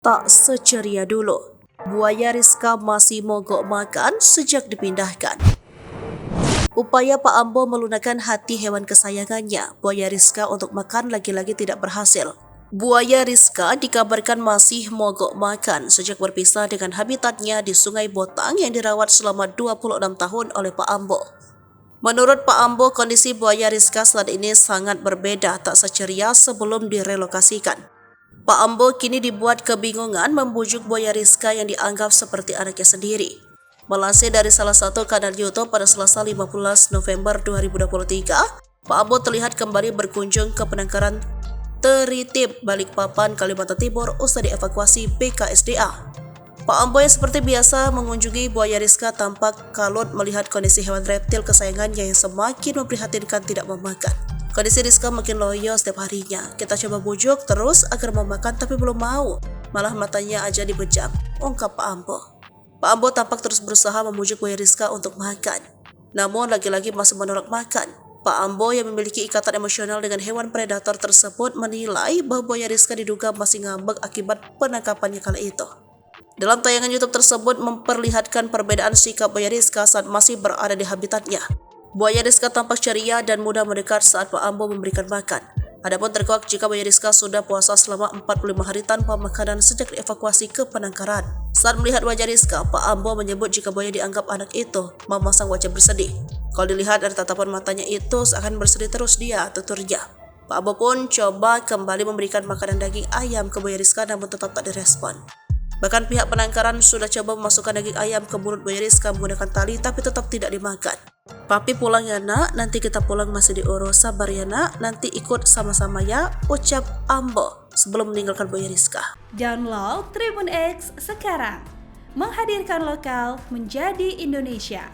Tak seceria dulu, buaya Rizka masih mogok makan sejak dipindahkan. Upaya Pak Ambo melunakkan hati hewan kesayangannya, buaya Rizka, untuk makan lagi-lagi tidak berhasil. Buaya Rizka dikabarkan masih mogok makan sejak berpisah dengan habitatnya di Sungai Botang yang dirawat selama 26 tahun oleh Pak Ambo. Menurut Pak Ambo, kondisi buaya Rizka saat ini sangat berbeda, tak seceria sebelum direlokasikan. Pak Ambo kini dibuat kebingungan membujuk buaya Rizka yang dianggap seperti anaknya sendiri. Melansir dari salah satu kanal YouTube pada Selasa 15 November 2023, Pak Ambo terlihat kembali berkunjung ke penangkaran Teritip, Balikpapan, Kalimantan Timur usai dievakuasi BKSDA. Pak Ambo yang seperti biasa mengunjungi buaya Rizka tampak kalut melihat kondisi hewan reptil kesayangannya yang semakin memprihatinkan tidak memakan. Kondisi Rizka makin loyo setiap harinya. Kita coba bujuk terus agar mau makan tapi belum mau. Malah matanya aja dibejam, ungkap Pak Ambo. Pak Ambo tampak terus berusaha memujuk buaya Rizka untuk makan. Namun lagi-lagi masih menolak makan. Pak Ambo yang memiliki ikatan emosional dengan hewan predator tersebut menilai bahwa buaya Rizka diduga masih ngambek akibat penangkapannya kala itu. Dalam tayangan YouTube tersebut memperlihatkan perbedaan sikap buaya Rizka saat masih berada di habitatnya. Buaya Rizka tampak ceria dan mudah mendekat saat Pak Ambo memberikan makan. Adapun terkuak jika buaya Rizka sudah puasa selama 45 hari tanpa makanan sejak dievakuasi ke penangkaran. Saat melihat wajah Rizka, Pak Ambo menyebut jika buaya dianggap anak itu memasang wajah bersedih. Kalau dilihat dari tatapan matanya itu seakan bersedih terus dia, tuturnya. Pak Ambo pun coba kembali memberikan makanan daging ayam ke buaya Rizka namun tetap tak direspon. Bahkan pihak penangkaran sudah coba memasukkan daging ayam ke mulut buaya Rizka menggunakan tali tapi tetap tidak dimakan. Papi pulang ya nak, nanti kita pulang masih diurus, sabar ya nak, nanti ikut sama-sama ya, ucap Ambo sebelum meninggalkan buaya Rizka. Download Tribun X sekarang, menghadirkan lokal menjadi Indonesia.